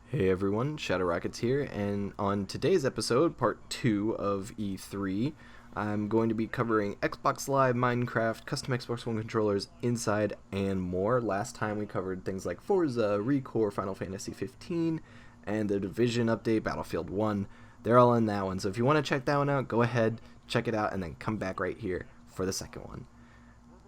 Hey everyone, Shadow Rockets here, and on today's episode, part 2 of E3, I'm going to be covering Xbox Live, Minecraft, custom Xbox One controllers, Inside, and more. Last time we covered things like Forza, ReCore, Final Fantasy 15, and the Division update, Battlefield 1. They're all in that one, so if you want to check that one out, go ahead, check it out, and then come back right here for the second one.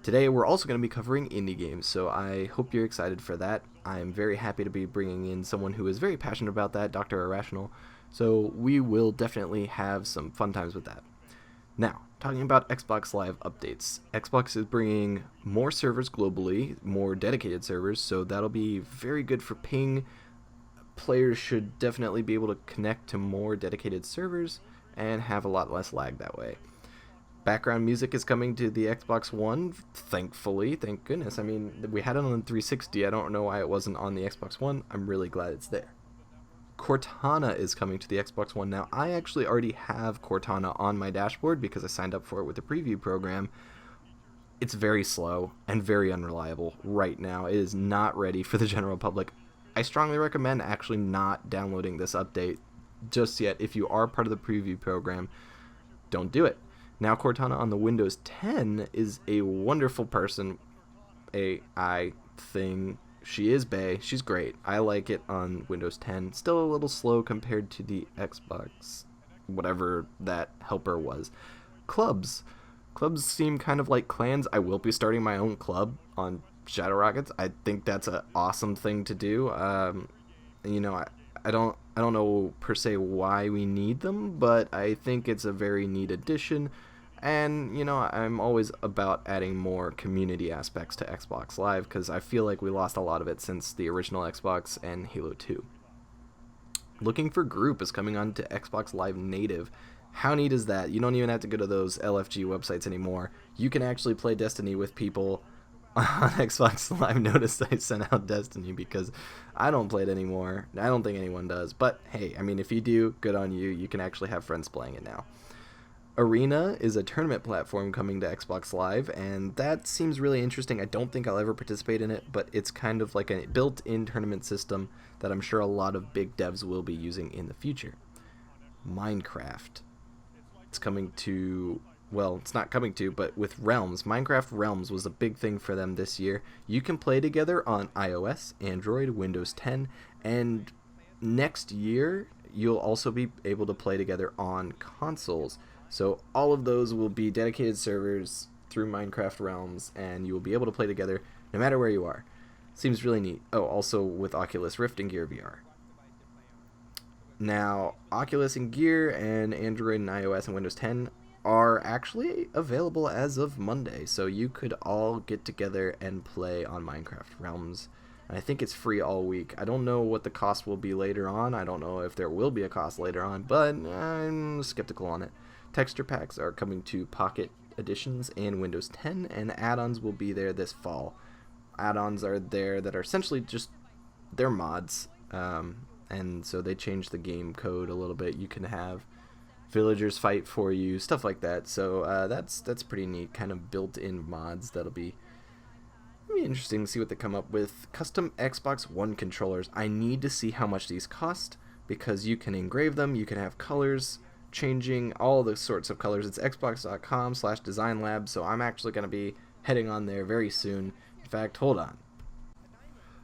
Today we're also going to be covering indie games, so I hope you're excited for that. I'm very happy to be bringing in someone who is very passionate about that, Dr. Irrational, so we will definitely have some fun times with that. Now, talking about Xbox Live updates. Xbox is bringing more servers globally, more dedicated servers, so that'll be very good for ping. Players should definitely be able to connect to more dedicated servers and have a lot less lag that way. Background music is coming to the Xbox One, thankfully, thank goodness. I mean, we had it on the 360. I don't know why it wasn't on the Xbox One. I'm really glad it's there. Cortana is coming to the Xbox One now. I actually already have Cortana on my dashboard because I signed up for it with the preview program. It's very slow and very unreliable right now. It is not ready for the general public. I strongly recommend actually not downloading this update just yet. If you are part of the preview program, don't do it. Now Cortana on the Windows 10 is a wonderful person. AI thing. She is bae. She's great. I like it on Windows 10. Still a little slow compared to the Xbox, whatever that helper was. Clubs. Clubs seem kind of like clans. I will be starting my own club on Shadow Rockets. I think that's an awesome thing to do. I don't know per se why we need them, but I think it's a very neat addition. And, I'm always about adding more community aspects to Xbox Live because I feel like we lost a lot of it since the original Xbox and Halo 2. Looking for Group is coming on to Xbox Live Native. How neat is that? You don't even have to go to those LFG websites anymore. You can actually play Destiny with people on Xbox Live. Notice I sent out Destiny because I don't play it anymore. I don't think anyone does. But hey, if you do, good on you. You can actually have friends playing it now. Arena is a tournament platform coming to Xbox Live, and that seems really interesting. I don't think I'll ever participate in it, but it's kind of like a built-in tournament system that I'm sure a lot of big devs will be using in the future. Minecraft. It's coming to... Well, it's not coming to, but with Realms. Minecraft Realms was a big thing for them this year. You can play together on iOS, Android, Windows 10, and next year you'll also be able to play together on consoles. So all of those will be dedicated servers through Minecraft Realms, and you will be able to play together no matter where you are. Seems really neat. Oh, also with Oculus Rift and Gear VR. Now, Oculus and Gear and Android and iOS and Windows 10 are actually available as of Monday, so you could all get together and play on Minecraft Realms. I think it's free all week. I don't know what the cost will be later on. I don't know if there will be a cost later on, but I'm skeptical on it. Texture packs are coming to Pocket Editions and Windows 10, and add-ons will be there this fall. Add-ons are there that are essentially just they're mods, and so they change the game code a little bit. You can have villagers fight for you, stuff like that. So that's pretty neat, kind of built-in mods that'll be interesting to see what they come up with. Custom Xbox One controllers. I need to see how much these cost because you can engrave them, you can have colors changing, all the sorts of colors. It's xbox.com/designlab, so I'm actually going to be heading on there very soon. In fact, hold on.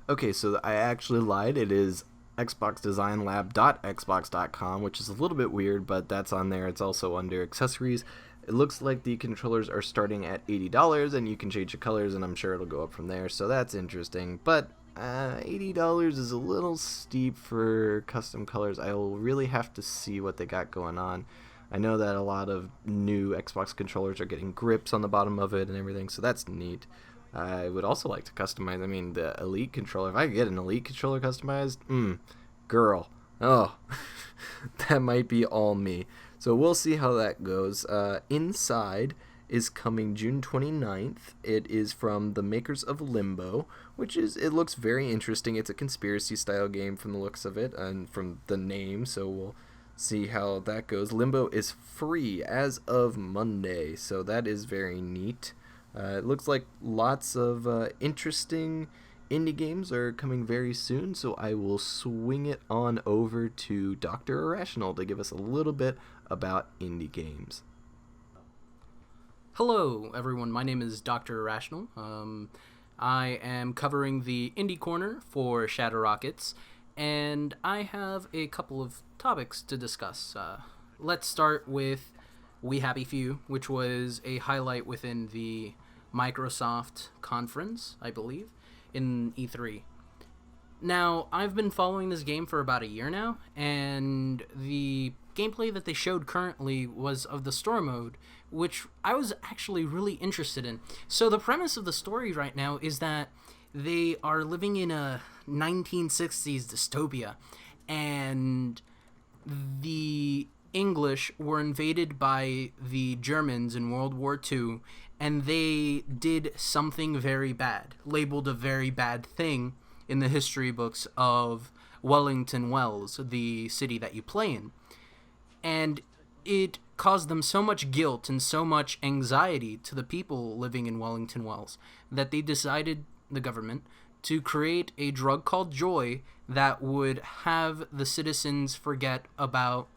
Okay, so I actually lied. It is xboxdesignlab.xbox.com, which is a little bit weird, but that's on there. It's also under accessories. It looks like the controllers are starting at $80, and you can change the colors, and I'm sure it'll go up from there, so that's interesting. But $80 is a little steep for custom colors. I'll really have to see what they got going on. I know that a lot of new Xbox controllers are getting grips on the bottom of it and everything, so that's neat. I would also like to customize, the Elite controller. If I could get an Elite controller customized, girl. Oh, that might be all me. So we'll see how that goes. Inside is coming June 29th. It is from the makers of Limbo, it looks very interesting. It's a conspiracy style game from the looks of it and from the name, so we'll see how that goes. Limbo is free as of Monday, so that is very neat. It looks like lots of interesting indie games are coming very soon, so I will swing it on over to Dr. Irrational to give us a little bit about indie games. Hello, everyone. My name is Dr. Irrational. I am covering the indie corner for Shadow Rockets, and I have a couple of topics to discuss. Let's start with We Happy Few, which was a highlight within the Microsoft conference, I believe, in E3. Now, I've been following this game for about a year now, and the gameplay that they showed currently was of the store mode, which I was actually really interested in. So the premise of the story right now is that they are living in a 1960s dystopia, and the English were invaded by the Germans in World War II, and they did something very bad, labeled a very bad thing in the history books of Wellington Wells, the city that you play in. And it caused them so much guilt and so much anxiety to the people living in Wellington Wells that they decided, the government, to create a drug called Joy that would have the citizens forget about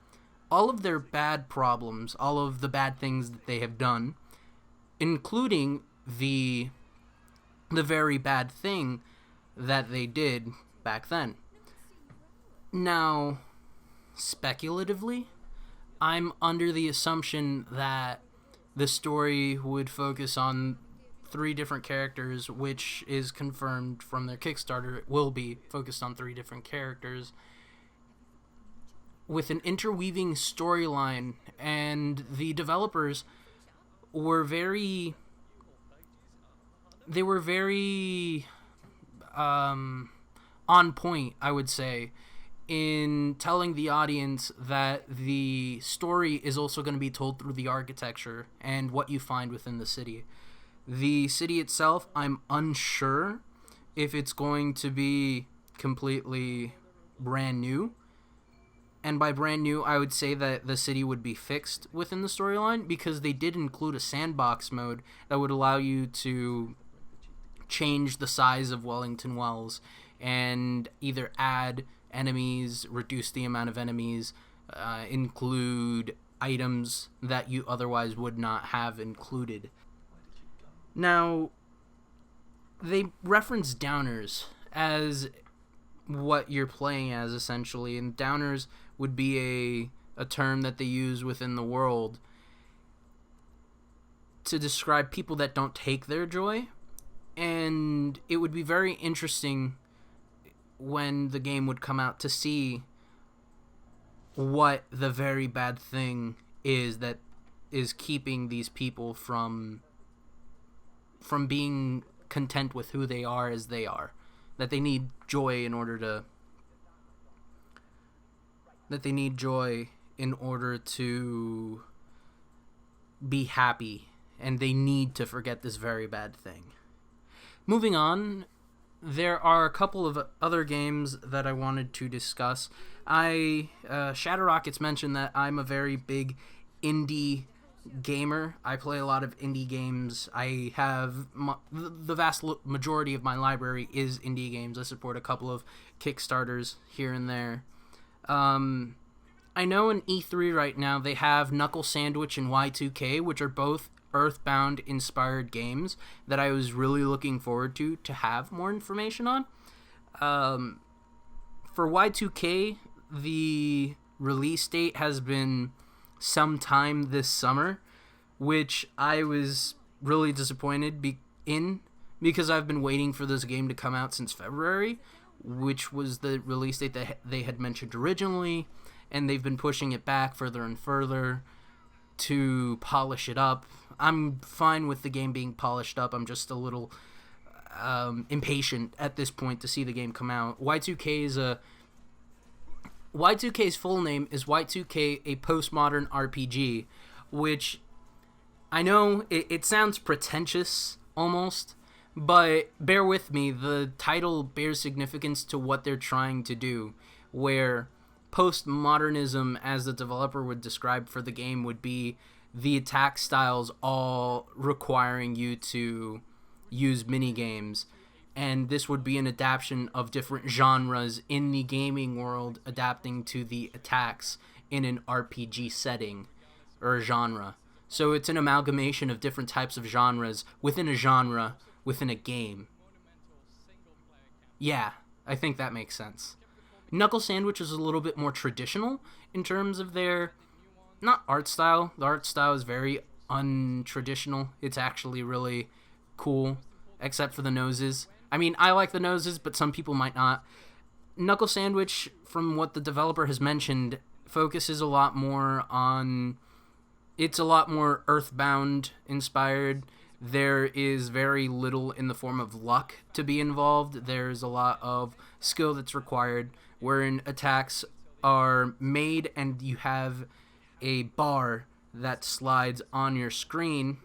all of their bad problems, all of the bad things that they have done, including the very bad thing that they did back then. Now, speculatively, I'm under the assumption that the story would focus on 3 different characters, which is confirmed from their Kickstarter. It will be focused on 3 different characters with an interweaving storyline, and the developers were very on point, I would say, in telling the audience that the story is also going to be told through the architecture and what you find within the city. The city itself, I'm unsure if it's going to be completely brand new. And by brand new, I would say that the city would be fixed within the storyline, because they did include a sandbox mode that would allow you to change the size of Wellington Wells and either add enemies, reduce the amount of enemies, include items that you otherwise would not have included. Now, they reference downers as what you're playing as, essentially, and downers would be a term that they use within the world to describe people that don't take their joy, and it would be very interesting when the game would come out to see what the very bad thing is that is keeping these people from being content with who they are as they are. That they need joy in order to be happy, and they need to forget this very bad thing. Moving on, there are a couple of other games that I wanted to discuss. Shadow Rockets mentioned that I'm a very big indie gamer. I play a lot of indie games. I have the vast majority of my library is indie games. I support a couple of Kickstarters here and there. I know in E3 right now they have Knuckle Sandwich and Y2K, which are both Earthbound inspired games that I was really looking forward to have more information on. For Y2K, the release date has been sometime this summer, which I was really disappointed because I've been waiting for this game to come out since February, which was the release date that they had mentioned originally, and they've been pushing it back further and further to polish it up. I'm fine with the game being polished up. I'm just a little impatient at this point to see the game come out. Y2K's full name is Y2K, a postmodern RPG, which I know it sounds pretentious almost, but bear with me, the title bears significance to what they're trying to do, where postmodernism, as the developer would describe for the game, would be the attack styles all requiring you to use mini games, and this would be an adaptation of different genres in the gaming world, adapting to the attacks in an RPG setting or genre. So it's an amalgamation of different types of genres within a genre within a game. Yeah, I think that makes sense. Knuckle Sandwich is a little bit more traditional in terms of their, not art style. The art style is very untraditional. It's actually really cool, except for the noses. I mean, I like the noses, but some people might not. Knuckle Sandwich, from what the developer has mentioned, focuses a lot more on... It's a lot more Earthbound inspired. There is very little in the form of luck to be involved. There's a lot of skill that's required, wherein attacks are made and you have a bar that slides on your screen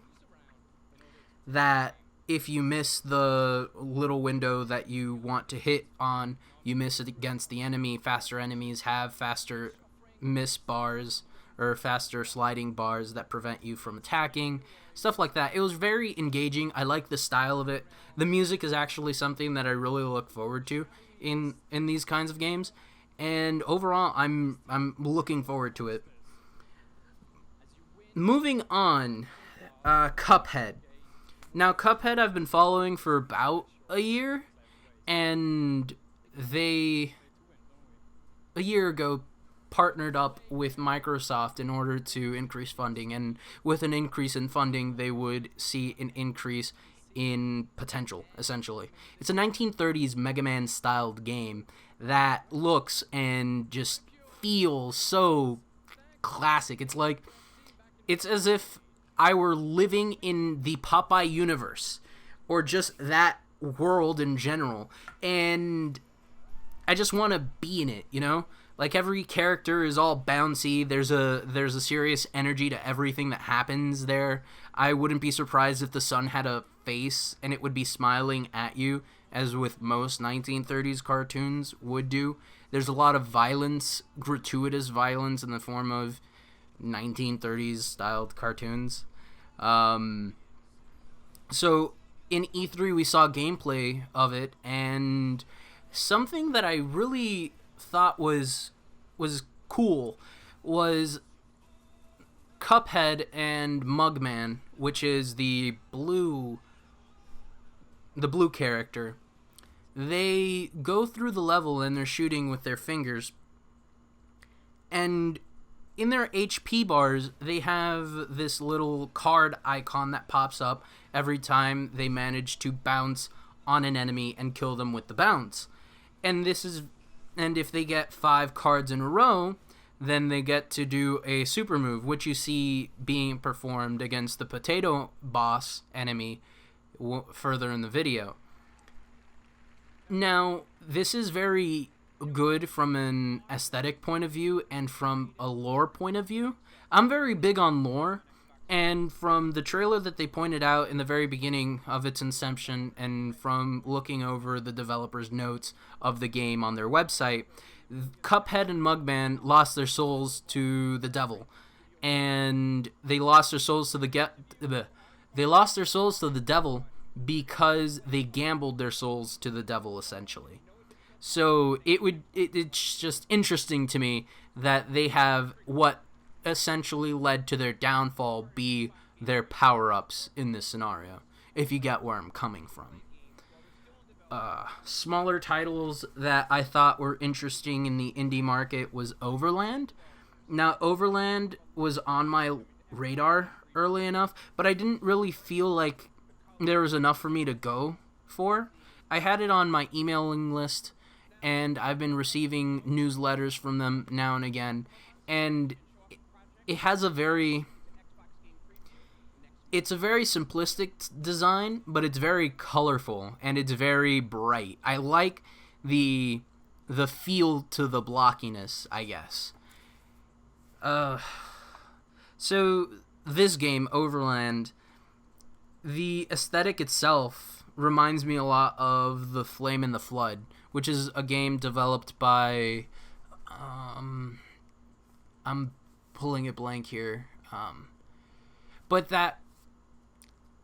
that if you miss the little window that you want to hit on, you miss it against the enemy. Faster enemies have faster miss bars or faster sliding bars that prevent you from attacking, stuff like that. It was very engaging. I like the style of it. The music is actually something that I really look forward to in these kinds of games, and overall I'm looking forward to it. Moving on, Cuphead. Now, Cuphead I've been following for about a year, and they, a year ago, partnered up with Microsoft in order to increase funding, and with an increase in funding, they would see an increase in potential, essentially. It's a 1930s Mega Man-styled game that looks and just feels so classic. It's as if I were living in the Popeye universe, or just that world in general, and I just want to be in it, you know? Like, every character is all bouncy. There's a serious energy to everything that happens there. I wouldn't be surprised if the sun had a face and it would be smiling at you, as with most 1930s cartoons would do. There's a lot of violence, gratuitous violence in the form of 1930s styled cartoons. So in E3 we saw gameplay of it, and something that I really thought was cool was Cuphead and Mugman, which is the blue character. They go through the level and they're shooting with their fingers, and in their HP bars they have this little card icon that pops up every time they manage to bounce on an enemy and kill them with the bounce. And if they get 5 cards in a row, then they get to do a super move, which you see being performed against the potato boss enemy further in the video. Now, this is very good from an aesthetic point of view and from a lore point of view. I'm very big on lore, and from the trailer that they pointed out in the very beginning of its inception, and from looking over the developer's notes of the game on their website, Cuphead and Mugman lost their souls to the devil, and they lost their souls to the devil because they gambled their souls to the devil, essentially. So it's just interesting to me that they have what essentially led to their downfall be their power-ups in this scenario, if you get where I'm coming from. Smaller titles that I thought were interesting in the indie market was Overland. Now, Overland was on my radar early enough, but I didn't really feel like there was enough for me to go for. I had it on my emailing list, and I've been receiving newsletters from them now and again, and it has it's a very simplistic design, but it's very colorful and it's very bright. I like the feel to the blockiness, I guess. So this game, Overland, the aesthetic itself reminds me a lot of The Flame and the Flood, which is a game developed by I'm pulling a blank here. But that,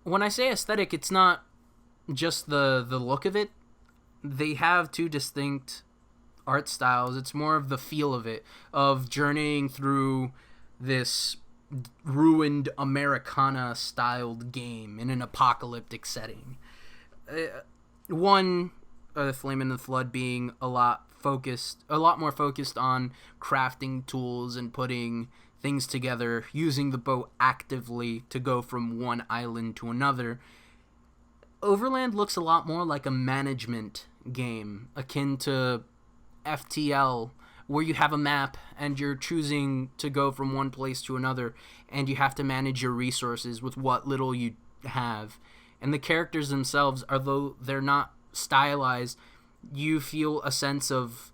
when I say aesthetic, it's not just the look of it. they have two distinct art styles. It's more of the feel of it, of journeying through this ruined Americana-styled game in an apocalyptic setting. One, Flame in the Flood being a lot more focused on crafting tools and putting things together, using the boat actively to go from one island to another. Overland looks a lot more like a management game, akin to FTL, where you have a map and you're choosing to go from one place to another, and you have to manage your resources with what little you have. And the characters themselves, although they're not stylized, you feel a sense of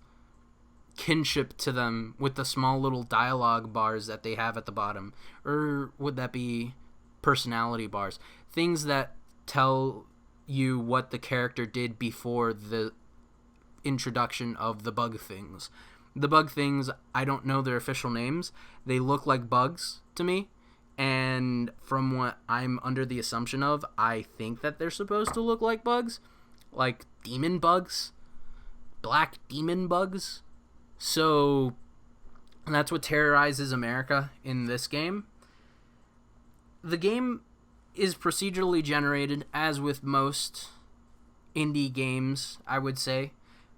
kinship to them with the small little dialogue bars that they have at the bottom. Or would that be personality bars? Things that tell you what the character did before the introduction of the bug things. The bug things, I don't know their official names. They look like bugs to me. And from what I'm under the assumption of, I think that they're supposed to look like bugs. Like demon bugs. Black demon bugs. So that's what terrorizes America in this game. The game is procedurally generated, as with most indie games, I would say.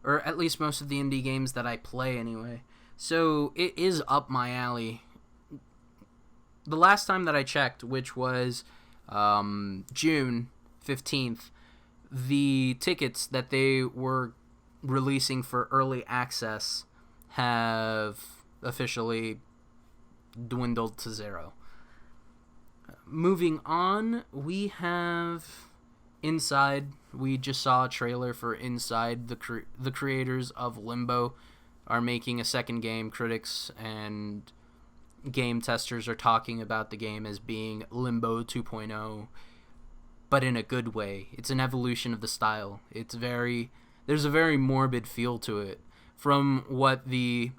Or at least most of the indie games that I play anyway. So it is up my alley. The last time that I checked, which was June 15th, the tickets that they were releasing for early access have officially dwindled to zero. Moving on, we have Inside. We just saw a trailer for Inside. The creators of Limbo are making a second game. Critics and game testers are talking about the game as being Limbo 2.0, but in a good way. It's an evolution of the style. There's a very morbid feel to it. From what the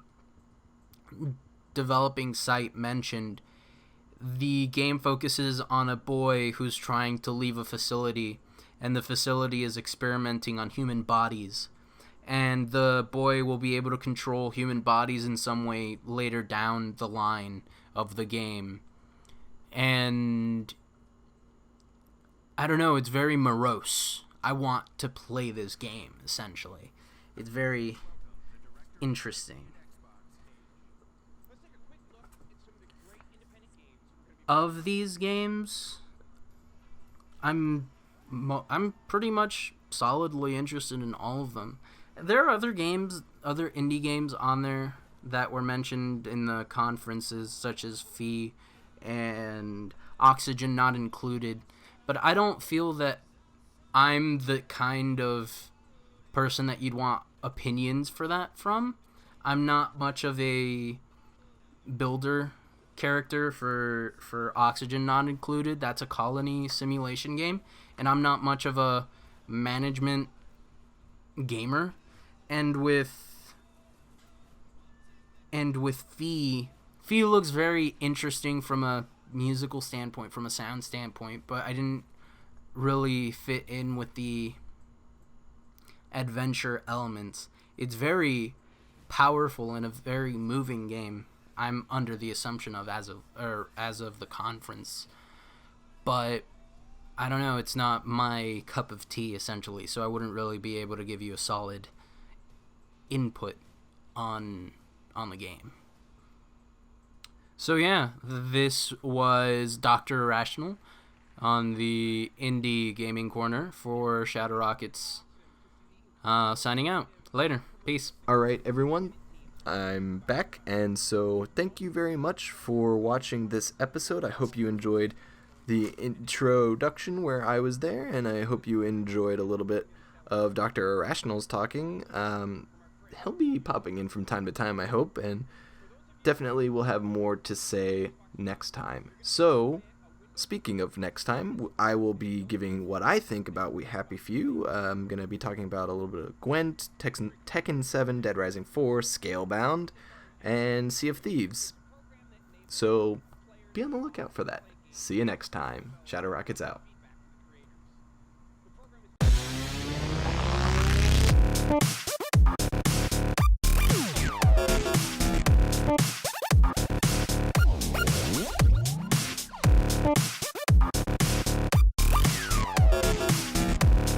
developing site mentioned, the game focuses on a boy who's trying to leave a facility, and the facility is experimenting on human bodies. And the boy will be able to control human bodies in some way later down the line of the game. And I don't know, it's very morose. I want to play this game, essentially. It's very interesting. Of these games, I'm pretty much solidly interested in all of them. There are other indie games on there that were mentioned in the conferences, such as Fee and Oxygen Not Included, but I don't feel that I'm the kind of person that you'd want opinions for that from. I'm not much of a builder character for Oxygen Not Included. That's a colony simulation game, and I'm not much of a management gamer. And with Fee looks very interesting from a musical standpoint, from a sound standpoint, but I didn't really fit in with the adventure elements. It's very powerful and a very moving game. I'm under the assumption of as of the conference, but I don't know. It's not my cup of tea, essentially, so I wouldn't really be able to give you a solid input on the game. So yeah, this was Dr. Irrational on the Indie Gaming Corner for Shadow Rockets. Signing out. Later. Peace. Alright, everyone. I'm back, and so thank you very much for watching this episode. I hope you enjoyed the introduction where I was there, and I hope you enjoyed a little bit of Dr. Irrational's talking. He'll be popping in from time to time, I hope, and definitely we'll have more to say next time. So, speaking of next time, I will be giving what I think about We Happy Few. I'm going to be talking about a little bit of Gwent, Tekken 7, Dead Rising 4, Scalebound, and Sea of Thieves. So, be on the lookout for that. See you next time. Shadow Rockets out.